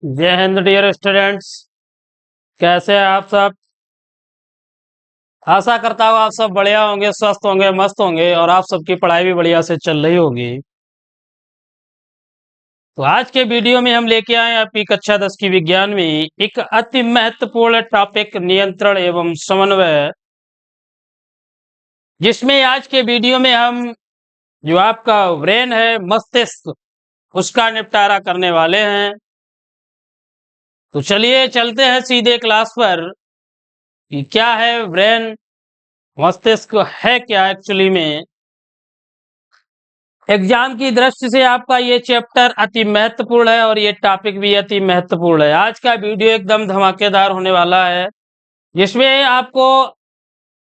जय Hind dear students. कैसे हैं आप सब? आशा करता हूँ आप सब बढ़िया होंगे, स्वस्थ होंगे, मस्त होंगे और आप सबकी पढ़ाई भी बढ़िया से चल रही होगी। तो आज के वीडियो में हम लेके आए आपकी कक्षा 10 की विज्ञान में एक अति महत्वपूर्ण टॉपिक नियंत्रण एवं समन्वय, जिसमें आज के वीडियो में हम जो आपका ब्रेन है, मस्तिष्क, उसका निपटारा करने वाले हैं। तो चलिए चलते हैं सीधे क्लास पर कि क्या है ब्रेन, मस्तिष्क है क्या एक्चुअली में। एग्जाम की दृष्टि से आपका ये चैप्टर अति महत्वपूर्ण है और ये टॉपिक भी अति महत्वपूर्ण है। आज का वीडियो एकदम धमाकेदार होने वाला है, जिसमें आपको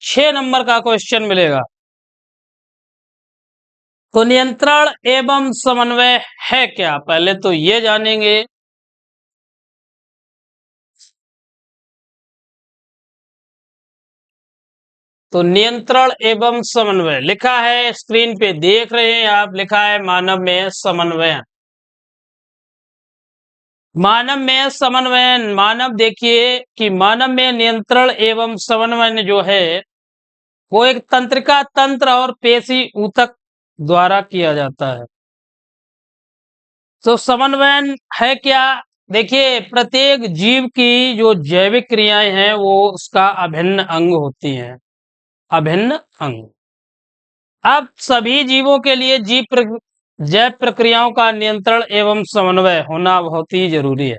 6 नंबर का क्वेश्चन मिलेगा। तो नियंत्रण एवं समन्वय है क्या, पहले तो ये जानेंगे। तो नियंत्रण एवं समन्वय लिखा है, स्क्रीन पे देख रहे हैं आप, लिखा है मानव में समन्वय। मानव में समन्वय, मानव देखिए कि मानव में नियंत्रण एवं समन्वय जो है वो एक तंत्रिका तंत्र और पेशी ऊतक द्वारा किया जाता है। तो समन्वय है क्या? देखिए, प्रत्येक जीव की जो जैविक क्रियाएं हैं वो उसका अभिन्न अंग होती हैं, अभिन्न अंग। अब सभी जीवों के लिए जैव प्रक्रियाओं का नियंत्रण एवं समन्वय होना बहुत ही जरूरी है।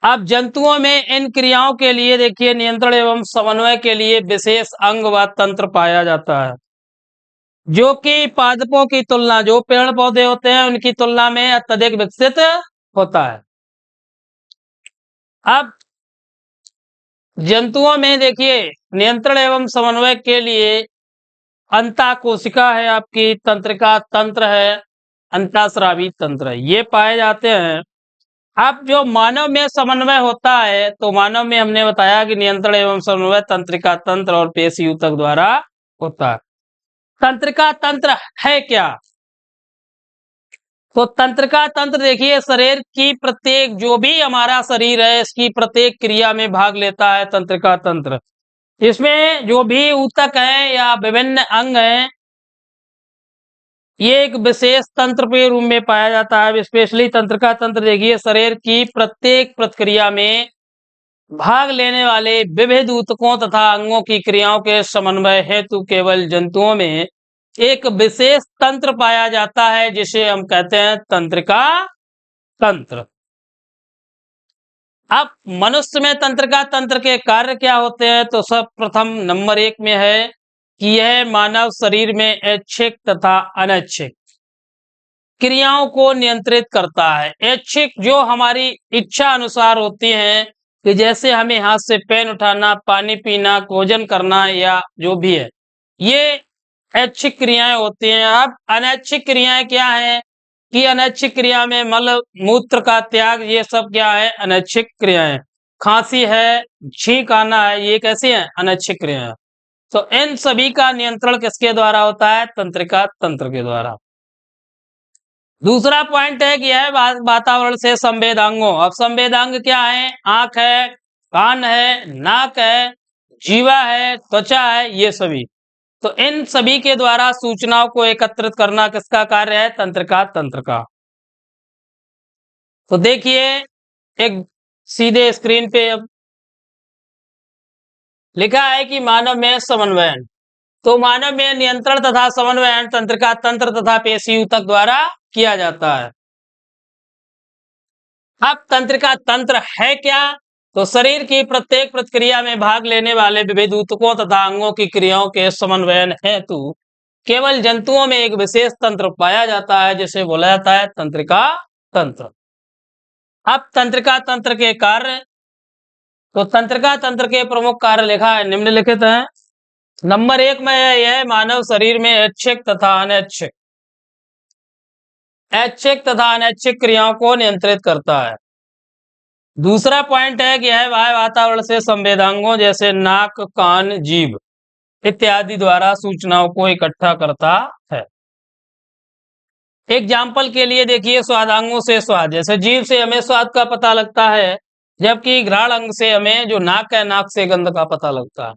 अब जंतुओं में इन क्रियाओं के लिए देखिए नियंत्रण एवं समन्वय के लिए विशेष अंग व तंत्र पाया जाता है, जो कि पादपों की तुलना, जो पेड़ पौधे होते हैं उनकी तुलना में अत्यधिक विकसित होता है। अब जंतुओं में देखिए नियंत्रण एवं समन्वय के लिए अंतःकोशिका है, आपकी तंत्रिका तंत्र है, अंतःस्रावी तंत्र है, ये पाए जाते हैं। अब जो मानव में समन्वय होता है, तो मानव में हमने बताया कि नियंत्रण एवं समन्वय तंत्रिका तंत्र और पेशी ऊतक द्वारा होता है। तंत्रिका तंत्र है क्या? तो तंत्रिका तंत्र देखिए शरीर की प्रत्येक, जो भी हमारा शरीर है इसकी प्रत्येक क्रिया में भाग लेता है तंत्रिका तंत्र। इसमें जो भी ऊतक है या विभिन्न अंग हैं, ये एक विशेष तंत्र के रूप में पाया जाता है। स्पेशली तंत्रिका तंत्र देखिए शरीर की प्रत्येक प्रक्रिया में भाग लेने वाले विविध ऊतकों तथा अंगों की क्रियाओं के समन्वय हेतु केवल जंतुओं में एक विशेष तंत्र पाया जाता है, जिसे हम कहते हैं तंत्रिका तंत्र। अब मनुष्य में तंत्रिका तंत्र के कार्य क्या होते हैं? तो सब प्रथम नंबर 1 में है कि यह मानव शरीर में ऐच्छिक तथा अनैच्छिक क्रियाओं को नियंत्रित करता है। ऐच्छिक जो हमारी इच्छा अनुसार होती हैं, कि जैसे हमें हाथ से पेन उठाना, पानी पीना, भोजन करना या जो भी है, ये ऐच्छिक क्रियाएं होती हैं। अब अनैच्छिक क्रियाएं क्या हैं? कि अनैच्छिक क्रिया में मल मूत्र का त्याग, ये सब क्या है? अनैच्छिक क्रियाएं। खांसी है, छींक आना है, ये कैसी है? अनैच्छिक क्रियाएं। तो इन सभी का नियंत्रण किसके द्वारा होता है? तंत्रिका तंत्र के द्वारा। दूसरा पॉइंट है कि यह वातावरण से संवेदांगों। अब संवेदांग क्या है? आंख है, कान है, नाक है, जीवा है, त्वचा है, ये सभी। तो इन सभी के द्वारा सूचनाओं को एकत्रित करना किसका कार्य है? तंत्रिका तंत्र का। तो देखिए एक सीधे स्क्रीन पे अब लिखा है कि मानव में समन्वयन। तो मानव में नियंत्रण तथा समन्वयन तंत्रिका तंत्र तथा पेशी ऊतक द्वारा किया जाता है। अब तंत्रिका तंत्र है क्या? तो शरीर की प्रत्येक प्रक्रिया में भाग लेने वाले विविध ऊतकों तथा अंगों की क्रियाओं के समन्वयन हेतु केवल जंतुओं में एक विशेष तंत्र पाया जाता है, जिसे बोला जाता है तंत्रिका तंत्र। अब तंत्रिका तंत्र के कार्य, तो तंत्रिका तंत्र के प्रमुख कार्य लिखा है, निम्नलिखित है। नंबर 1 में यह मानव शरीर में ऐच्छिक तथा अनैच्छिक क्रियाओं को नियंत्रित करता है। दूसरा पॉइंट है कि यह वातावरण से संवेदांगों जैसे नाक, कान, जीभ इत्यादि द्वारा सूचनाओं को इकट्ठा करता है। एग्जाम्पल के लिए देखिए, स्वादांगों से स्वाद, जैसे जीभ से हमें स्वाद का पता लगता है, जबकि घ्राण अंग से हमें जो नाक है, नाक से गंध का पता लगता है।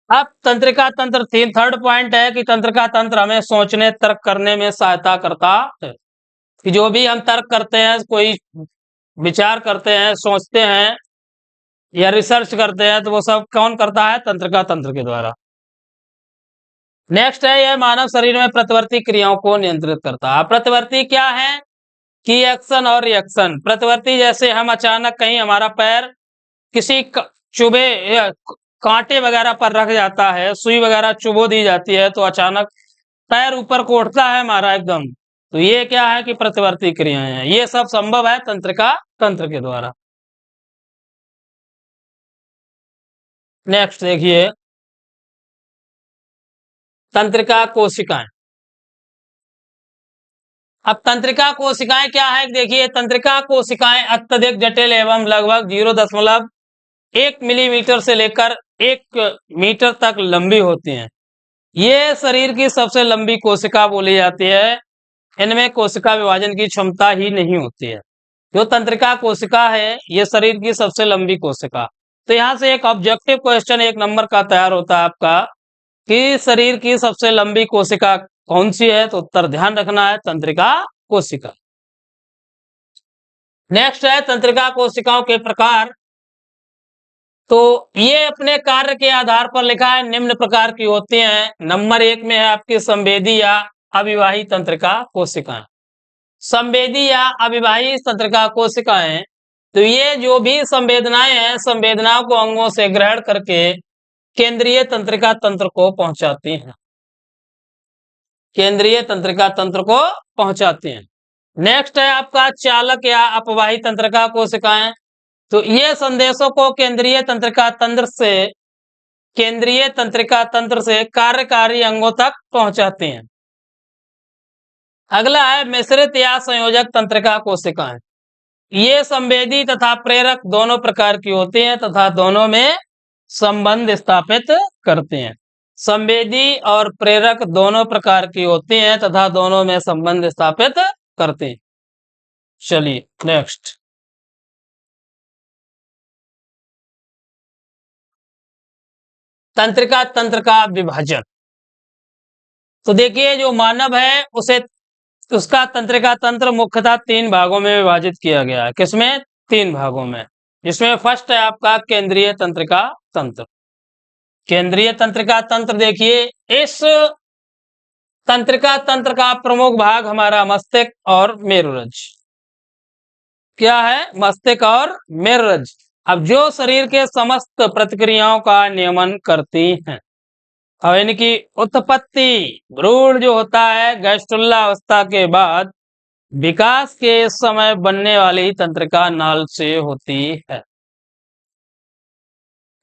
अब तंत्रिका तंत्र, तीन थर्ड पॉइंट है कि तंत्रिका तंत्र हमें सोचने तर्क करने में सहायता करता है, कि जो भी हम तर्क करते हैं, कोई विचार करते हैं, सोचते हैं या रिसर्च करते हैं, तो वो सब कौन करता है? तंत्रिका तंत्र के द्वारा। नेक्स्ट है, यह मानव शरीर में प्रतिवर्ती क्रियाओं को नियंत्रित करता है। प्रतिवर्ती क्या है? कि एक्शन और रिएक्शन। प्रतिवर्ती जैसे हम अचानक कहीं हमारा पैर किसी चुभे या कांटे वगैरह पर रख जाता है, सुई वगैरह चुभो दी जाती है, तो अचानक पैर ऊपर को उठता है हमारा एकदम, तो ये क्या है? कि प्रतिवर्ती क्रियाएं हैं। ये सब संभव है तंत्रिका तंत्र के द्वारा। नेक्स्ट देखिए, तंत्रिका कोशिकाएं। अब तंत्रिका कोशिकाएं क्या है? देखिए, तंत्रिका कोशिकाएं अत्यधिक जटिल एवं लगभग 0.1 मिलीमीटर से लेकर 1 मीटर तक लंबी होती हैं। ये शरीर की सबसे लंबी कोशिका बोली जाती है। इनमें कोशिका विभाजन की क्षमता ही नहीं होती है। जो तंत्रिका कोशिका है, ये शरीर की सबसे लंबी कोशिका। तो यहाँ से एक ऑब्जेक्टिव क्वेश्चन 1 नंबर का तैयार होता है आपका, कि शरीर की सबसे लंबी कोशिका कौन सी है? तो उत्तर ध्यान रखना है, तंत्रिका कोशिका। नेक्स्ट है तंत्रिका कोशिकाओं के प्रकार। तो ये अपने कार्य के आधार पर लिखा है, निम्न प्रकार की होती हैं। नंबर 1 में है आपकी संवेदी या अविवाही तंत्रिका कोशिकाएं। संवेदी या अविवाही तंत्रिका कोशिकाएं, तो ये जो भी संवेदनाएं हैं, संवेदनाओं को अंगों से ग्रहण करके केंद्रीय तंत्रिका तंत्र को पहुंचाती हैं। केंद्रीय तंत्रिका तंत्र को पहुंचाती हैं। नेक्स्ट है आपका चालक या अपवाही तंत्रिका कोशिकाएं। तो ये संदेशों को केंद्रीय तंत्रिका तंत्र से कार्यकारी अंगों तक पहुंचाते हैं। अगला है मिश्रित या संयोजक तंत्रिका कोशिकाएं। ये संवेदी तथा प्रेरक दोनों प्रकार की होती हैं तथा दोनों में संबंध स्थापित करते हैं। संवेदी और प्रेरक दोनों प्रकार की होती हैं तथा दोनों में संबंध स्थापित करते हैं। चलिए नेक्स्ट, तंत्रिका तंत्र का विभाजन। तो देखिए, जो मानव है उसका तंत्रिका तंत्र मुख्यतः 3 भागों में विभाजित किया गया है। किसमें? 3 भागों में। जिसमें फर्स्ट है आपका केंद्रीय तंत्रिका तंत्र। केंद्रीय तंत्रिका तंत्र, देखिए, इस तंत्रिका तंत्र का प्रमुख भाग हमारा मस्तिष्क और मेरुरज्ज। क्या है? मस्तिष्क और मेरुरज्ज। अब जो शरीर के समस्त प्रतिक्रियाओं का नियमन करती हैं। और इनकी उत्पत्ति भ्रूण जो होता है गैस्ट्रुल्ला अवस्था के बाद विकास के समय बनने वाली तंत्रिका नाल से होती है।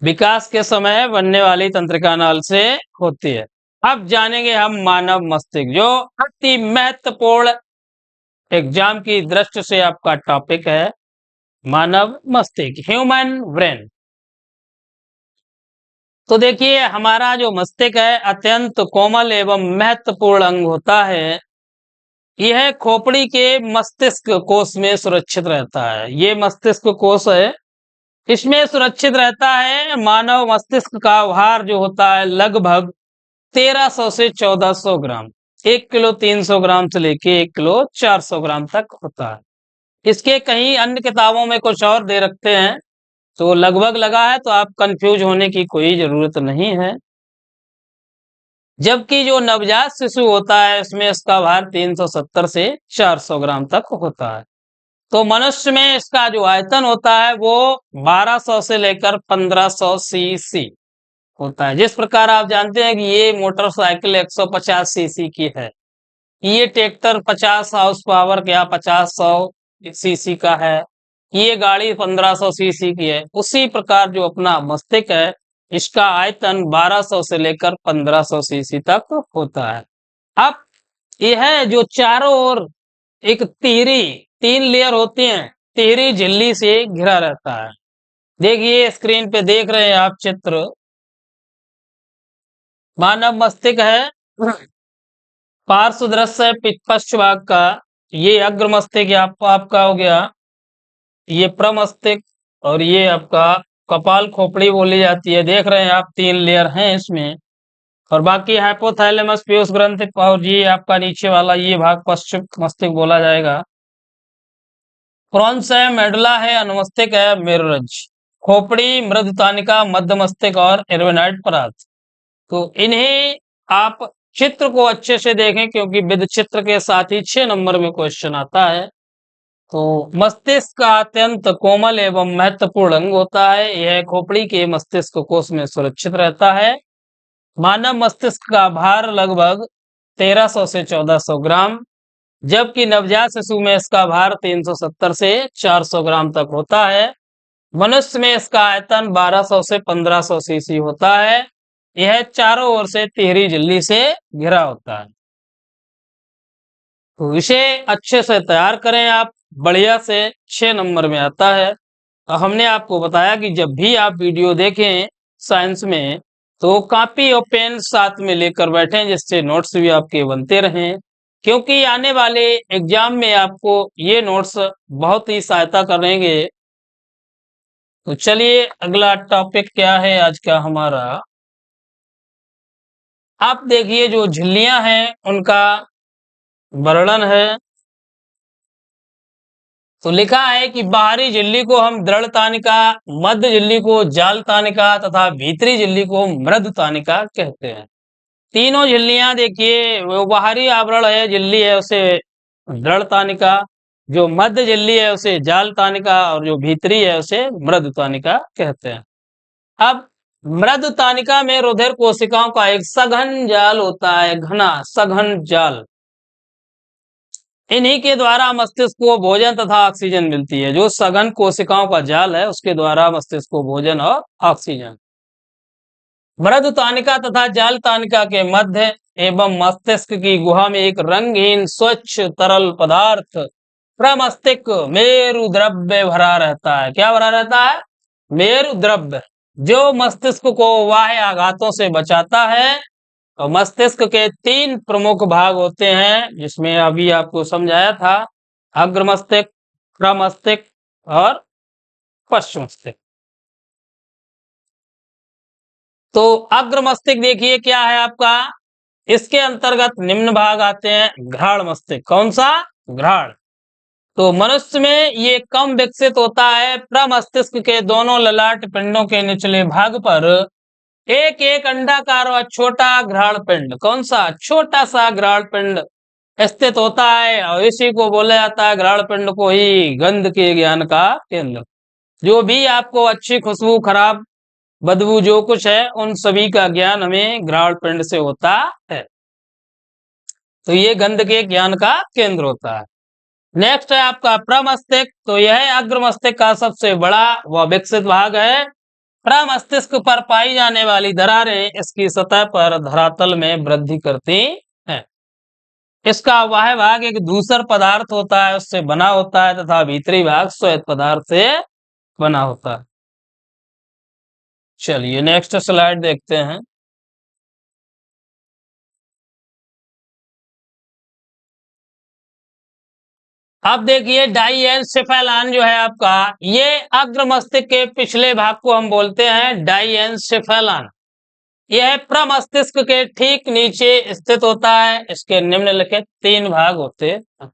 विकास के समय बनने वाली तंत्रिका नाल से होती है। अब जानेंगे हम मानव मस्तिष्क, जो अति महत्वपूर्ण एग्जाम की दृष्टि से आपका टॉपिक है। मानव मस्तिष्क, ह्यूमन ब्रेन। तो देखिए, हमारा जो मस्तिष्क है अत्यंत कोमल एवं महत्वपूर्ण अंग होता है। यह खोपड़ी के मस्तिष्क कोश में सुरक्षित रहता है। ये मस्तिष्क कोश है, इसमें सुरक्षित रहता है। मानव मस्तिष्क का भार जो होता है लगभग 1300 से 1400 ग्राम। 1 किलो 300 ग्राम से लेके 1 किलो 400 ग्राम तक होता है। इसके कहीं अन्य किताबों में कुछ और दे रखते हैं, तो लगभग लगा है, तो आप कंफ्यूज होने की कोई जरूरत नहीं है। जबकि जो नवजात शिशु होता है इसमें इसका भार 370 से 400 ग्राम तक होता है। तो मनुष्य में इसका जो आयतन होता है वो 1200 से लेकर 1500 सीसी होता है। जिस प्रकार आप जानते हैं कि ये मोटरसाइकिल 150 सीसी की है, ये ट्रैक्टर 50 हाउस पावर या 50-100 सीसी का है, ये गाड़ी 1500 सीसी की है। उसी प्रकार जो अपना मस्तिष्क है, इसका आयतन 1200 से लेकर 1500 सीसी तक होता है। अब यह जो चारों ओर एक तीन लेयर होती हैं, तिहरी झिल्ली से घिरा रहता है। देखिए, स्क्रीन पे देख रहे हैं आप चित्र। मानव मस्तिष्क है, पार्श्व दृश्य है पश्च भाग का, ये अग्र मस्तिष्क आपका हो गया, ये प्रमस्तिष्क, और ये आपका कपाल खोपड़ी बोली जाती है। देख रहे हैं आप 3 लेयर हैं इसमें। और बाकी हाइपोथैलेमस, पीयूष ग्रंथि, और ये आपका नीचे वाला ये भाग पश्चिम मस्तिष्क बोला जाएगा। फ्रॉन्स है, मेडुला है, अनुमस्तिष्क है, मेरुरज्ज, खोपड़ी, मृदुतानिका, मध्य मस्तिष्क और एर्वेनाइड परार्थ। तो इन्हें आप चित्र को अच्छे से देखें, क्योंकि विद चित्र के साथ ही 6 नंबर में क्वेश्चन आता है। तो मस्तिष्क का अत्यंत कोमल एवं महत्वपूर्ण अंग होता है। यह खोपड़ी के मस्तिष्क कोश में सुरक्षित रहता है। मानव मस्तिष्क का भार लगभग 1300 से 1400 ग्राम, जबकि नवजात शिशु में इसका भार 370 से 400 ग्राम तक होता है। मनुष्य में इसका आयतन 1200 से 1500 सीसी होता है। यह चारों ओर से तिहरी झिल्ली से घिरा होता है। तो इसे अच्छे से तैयार करें आप, बढ़िया से 6 नंबर में आता है। तो हमने आपको बताया कि जब भी आप वीडियो देखें साइंस में, तो कॉपी और पेन साथ में लेकर बैठें, जिससे नोट्स भी आपके बनते रहें, क्योंकि आने वाले एग्जाम में आपको ये नोट्स बहुत ही सहायता करेंगे। तो चलिए अगला टॉपिक क्या है आज का हमारा। आप देखिए जो झिल्लियां हैं उनका वर्णन है। तो लिखा है कि बाहरी झिल्ली को हम दृढ़ तानिका, मध्य झिल्ली को जाल तानिका तथा भीतरी झिल्ली को मृदु तानिका कहते हैं। तीनों झिल्लियां देखिए, वो बाहरी आवरण है झिल्ली है उसे दृढ़ तानिका, जो मध्य झिल्ली है उसे जाल तानिका, और जो भीतरी है उसे मृदु तानिका कहते हैं। अब मृदु तानिका में रुधिर कोशिकाओं का एक सघन जाल होता है, घना सघन जाल। इन्हीं के द्वारा मस्तिष्क को भोजन तथा ऑक्सीजन मिलती है। जो सघन कोशिकाओं का जाल है उसके द्वारा मस्तिष्क को भोजन और ऑक्सीजन। मृदु तानिका तथा जाल तानिका के मध्य एवं मस्तिष्क की गुहा में एक रंगहीन स्वच्छ तरल पदार्थ प्रमस्तिष्क मेरु द्रव्य भरा रहता है। क्या भरा रहता है? मेरु द्रव्य, जो मस्तिष्क को बाह्य आघातों से बचाता है। और मस्तिष्क के 3 प्रमुख भाग होते हैं, जिसमें अभी आपको समझाया था, अग्र मस्तिष्क, प्रमस्तिष्क और पश्च मस्तिष्क। तो अग्र मस्तिष्क देखिए क्या है आपका, इसके अंतर्गत निम्न भाग आते हैं। घ्राण मस्तिष्क, कौन सा? घ्राण। तो मनुष्य में ये कम विकसित होता है। प्रमस्तिष्क के दोनों ललाट पिंडों के निचले भाग पर एक एक अंडाकार व छोटा घ्राण पिंड, कौन सा? छोटा सा घ्राण पिंड स्थित होता है, और इसी को बोला जाता है, घ्राण पिंड को ही गंध के ज्ञान का केंद्र। जो भी आपको अच्छी खुशबू, खराब बदबू जो कुछ है, उन सभी का ज्ञान हमें घ्राण पिंड से होता है। तो ये गंध के ज्ञान का केंद्र होता है। नेक्स्ट है आपका प्रमस्तिष्क। तो यह अग्र मस्तिष्क का सबसे बड़ा व विकसित भाग है। प्रमस्तिष्क पर पाई जाने वाली दरारें इसकी सतह पर धरातल में वृद्धि करती हैं। इसका बाह्य भाग एक धूसर पदार्थ होता है, उससे बना होता है, तथा भीतरी भाग श्वेत पदार्थ से बना होता है। चलिए नेक्स्ट स्लाइड देखते हैं। अब देखिए डाइएन्सेफेलान जो है आपका, ये अग्र मस्तिष्क के पिछले भाग को हम बोलते हैं डाइएन्सेफेलान। यह प्रमस्तिष्क के ठीक नीचे स्थित होता है। इसके निम्नलिखित 3 भाग होते हैं।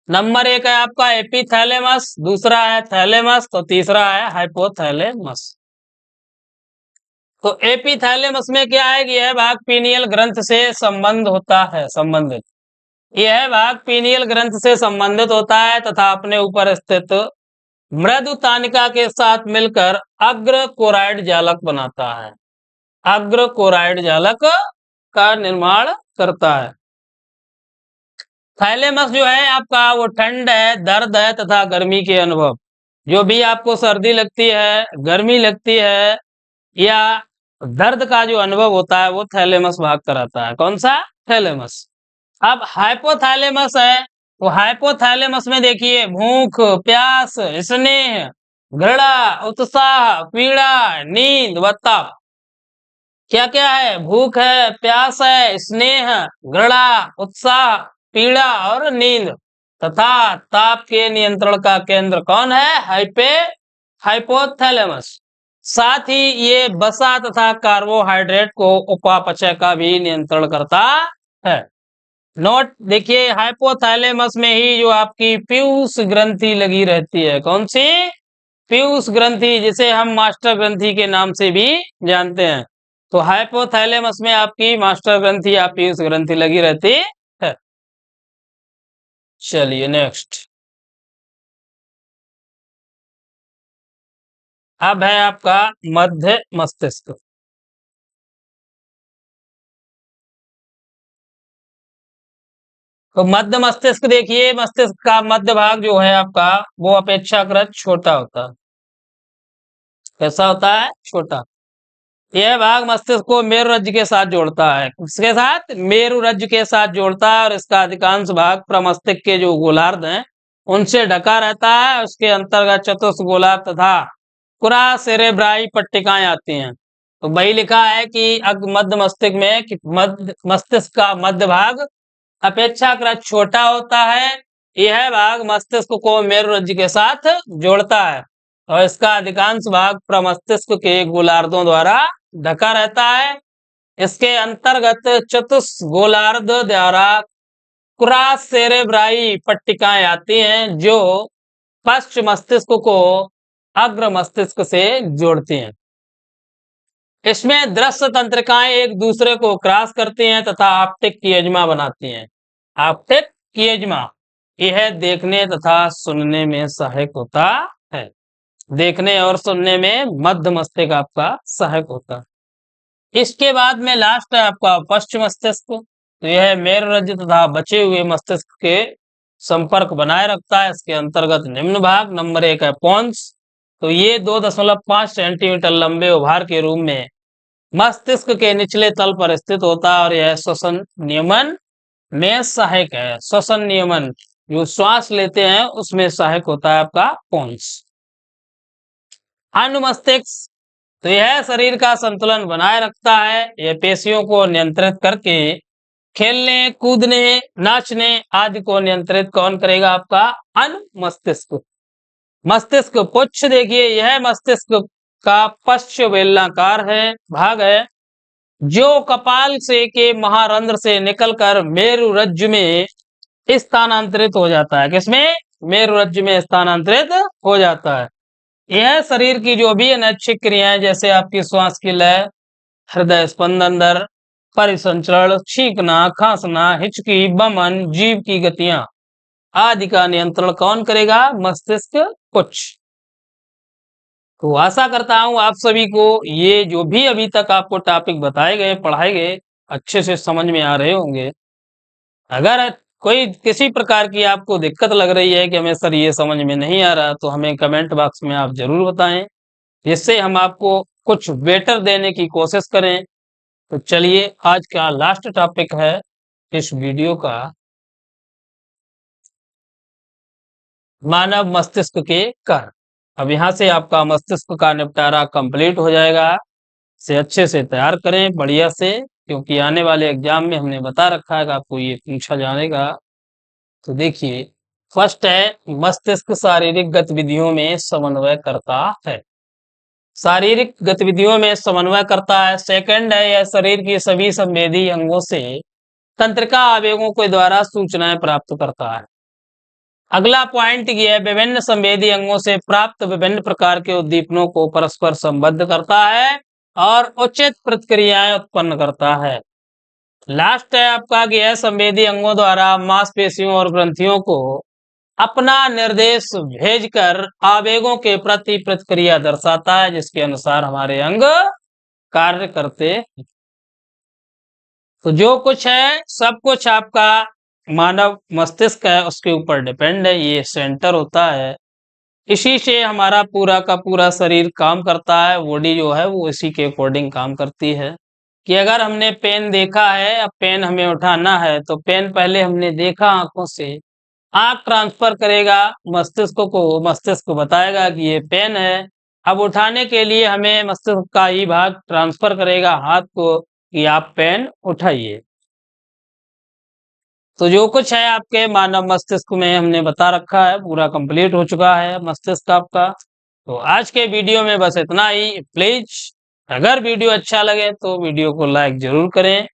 नंबर 1 है आपका एपिथैलेमस, दूसरा है थैलेमस, तो तीसरा है हाइपोथैलेमस। तो एपिथैलेमस में क्या है कि यह भाग पीनियल ग्रंथ से संबंध होता है, संबंधित। यह भाग पीनियल ग्रंथ से संबंधित होता है तथा अपने ऊपर स्थित मृदु तानिका के साथ मिलकर अग्र कोराइड जालक बनाता है। अग्र कोराइड जालक का निर्माण करता है। थैलेमस जो है आपका, वो ठंड है, दर्द है तथा गर्मी के अनुभव, जो भी आपको सर्दी लगती है, गर्मी लगती है, या दर्द का जो अनुभव होता है, वो थैलेमस भाग कराता है। कौन सा? थैलेमस। अब हाइपोथैलेमस है, तो हाइपोथैलेमस में देखिए भूख, प्यास, स्नेह, घृणा, उत्साह, पीड़ा, नींद व ताप, क्या क्या है? भूख है, प्यास है, स्नेह, घृणा, उत्साह, पीड़ा और नींद तथा ताप के नियंत्रण का केंद्र कौन है? हाइपोथैलेमस। साथ ही ये वसा तथा कार्बोहाइड्रेट को उपापचय का भी नियंत्रण करता है। नोट देखिए, हाइपोथैलेमस में ही जो आपकी पीयूष ग्रंथि लगी रहती है, कौन सी? पीयूष ग्रंथि, जिसे हम मास्टर ग्रंथि के नाम से भी जानते हैं। तो हाइपोथैलेमस में आपकी मास्टर ग्रंथि या पीयूष ग्रंथि लगी रहती है। चलिए नेक्स्ट। अब है आपका मध्य मस्तिष्क। तो मध्य मस्तिष्क देखिए, मस्तिष्क का मध्य भाग जो है आपका, वो अपेक्षाकृत छोटा होता है। कैसा होता है? छोटा। यह भाग मस्तिष्क को मेरुरज्जु के साथ जोड़ता है। किसके साथ? मेरुरज्जु के साथ जोड़ता है, और इसका अधिकांश भाग प्रमस्तिष्क के जो गोलार्ध हैं उनसे ढका रहता है। उसके अंतर्गत चतुष्क गोलार्ध तथा कुरा सेरेब्राई पट्टिकाएं आती हैं। तो वही लिखा है कि मध्य मस्तिष्क में मध्य मस्तिष्क का मध्य भाग अपेक्षाकृत छोटा होता है। यह भाग मस्तिष्क को मेरुरज्जु के साथ जोड़ता है, और इसका अधिकांश भाग प्रमस्तिष्क के गोलार्धों द्वारा ढका रहता है। इसके अंतर्गत चतुष्क गोलार्ध द्वारा कुरास सेरेब्राई पट्टिकाएं आती हैं, जो पश्च मस्तिष्क को अग्र मस्तिष्क से जोड़ती हैं। इसमें दृश्य तंत्रिकाएं एक दूसरे को क्रॉस करती हैं तथा ऑप्टिक कियज्मा बनाती हैं। ऑप्टिक कियज्मा यह देखने तथा सुनने में सहायक होता है। देखने और सुनने में मध्य मस्तिष्क आपका सहायक होता है। इसके बाद में लास्ट है आपका पश्चिम मस्तिष्क। तो यह मेरुरज्जु तथा बचे हुए मस्तिष्क के संपर्क बनाए रखता है। इसके अंतर्गत निम्न भाग, नंबर 1 है पोन्स। तो ये 2.5 सेंटीमीटर लंबे उभार के रूप में मस्तिष्क के निचले तल पर स्थित होता है, और यह श्वसन नियमन में सहायक है। श्वसन नियमन, जो श्वास लेते हैं उसमें सहायक होता है आपका पोन्स। अनुमस्तिष्क, तो यह शरीर का संतुलन बनाए रखता है। यह पेशियों को नियंत्रित करके खेलने, कूदने, नाचने आदि को नियंत्रित कौन करेगा? आपका अनुमस्तिष्क। मस्तिष्क पुच्छ देखिए, यह मस्तिष्क का पश्च बेलनाकार है भाग है, जो कपाल से के महारंध्र से निकलकर मेरुरज्जु में स्थानांतरित हो जाता है। किसमें? मेरुरज्जु में स्थानांतरित हो जाता है। यह शरीर की जो भी अनैच्छिक क्रियाएं, जैसे आपकी श्वास की लय, हृदय स्पंदन दर, परिसंचरण, छींकना, खांसना, हिचकी, बमन, जीव की गतियां आदि का नियंत्रण कौन करेगा? मस्तिष्क पुच्छ। तो आशा करता हूं आप सभी को ये जो भी अभी तक आपको टॉपिक बताए गए, पढ़ाए गए, अच्छे से समझ में आ रहे होंगे। अगर कोई किसी प्रकार की आपको दिक्कत लग रही है कि हमें सर ये समझ में नहीं आ रहा, तो हमें कमेंट बॉक्स में आप जरूर बताएं, जिससे हम आपको कुछ बेटर देने की कोशिश करें। तो चलिए, आज का लास्ट टॉपिक है इस वीडियो का, मानव मस्तिष्क के कार्य। अब यहाँ से आपका मस्तिष्क का निपटारा कंप्लीट हो जाएगा। से अच्छे से तैयार करें, बढ़िया से, क्योंकि आने वाले एग्जाम में हमने बता रखा है कि आपको ये पूछा जाएगा। तो देखिए, फर्स्ट है मस्तिष्क शारीरिक गतिविधियों में समन्वय करता है। शारीरिक गतिविधियों में समन्वय करता है। सेकंड है, यह शरीर की सभी संवेदी अंगों से तंत्रिका आवेगों के द्वारा सूचनाएं प्राप्त करता है। अगला पॉइंट ये है, विभिन्न संवेदी अंगों से प्राप्त विभिन्न प्रकार के उद्दीपनों को परस्पर संबद्ध करता है और उचित प्रतिक्रियाएं उत्पन्न करता है। लास्ट है आपका कि यह संवेदी अंगों द्वारा मांसपेशियों और ग्रंथियों को अपना निर्देश भेजकर आवेगों के प्रति प्रतिक्रिया दर्शाता है, जिसके अनुसार हमारे अंग कार्य करते हैं। तो जो कुछ है सब कुछ आपका मानव मस्तिष्क है उसके ऊपर डिपेंड है। ये सेंटर होता है, इसी से हमारा पूरा का पूरा शरीर काम करता है। बॉडी जो है वो इसी के अकॉर्डिंग काम करती है। कि अगर हमने पेन देखा है, अब पेन हमें उठाना है, तो पेन पहले हमने देखा आंखों से, आंख ट्रांसफर करेगा मस्तिष्क को, मस्तिष्क बताएगा कि ये पेन है, अब उठाने के लिए हमें मस्तिष्क का ही भाग ट्रांसफर करेगा हाथ को कि आप पेन उठाइए। तो जो कुछ है आपके मानव मस्तिष्क में हमने बता रखा है, पूरा कंप्लीट हो चुका है मस्तिष्क आपका। तो आज के वीडियो में बस इतना ही। प्लीज अगर वीडियो अच्छा लगे तो वीडियो को लाइक जरूर करें,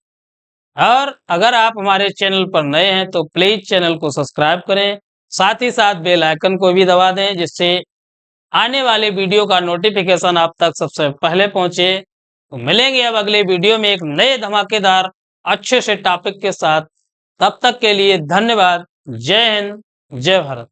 और अगर आप हमारे चैनल पर नए हैं तो प्लीज चैनल को सब्सक्राइब करें, साथ ही साथ बेल आइकन को भी दबा दें, जिससे आने वाले वीडियो का नोटिफिकेशन आप तक सबसे पहले पहुंचे। तो मिलेंगे अब अगले वीडियो में एक नए धमाकेदार अच्छे से टॉपिक के साथ। तब तक के लिए धन्यवाद। जय हिंद, जय भारत।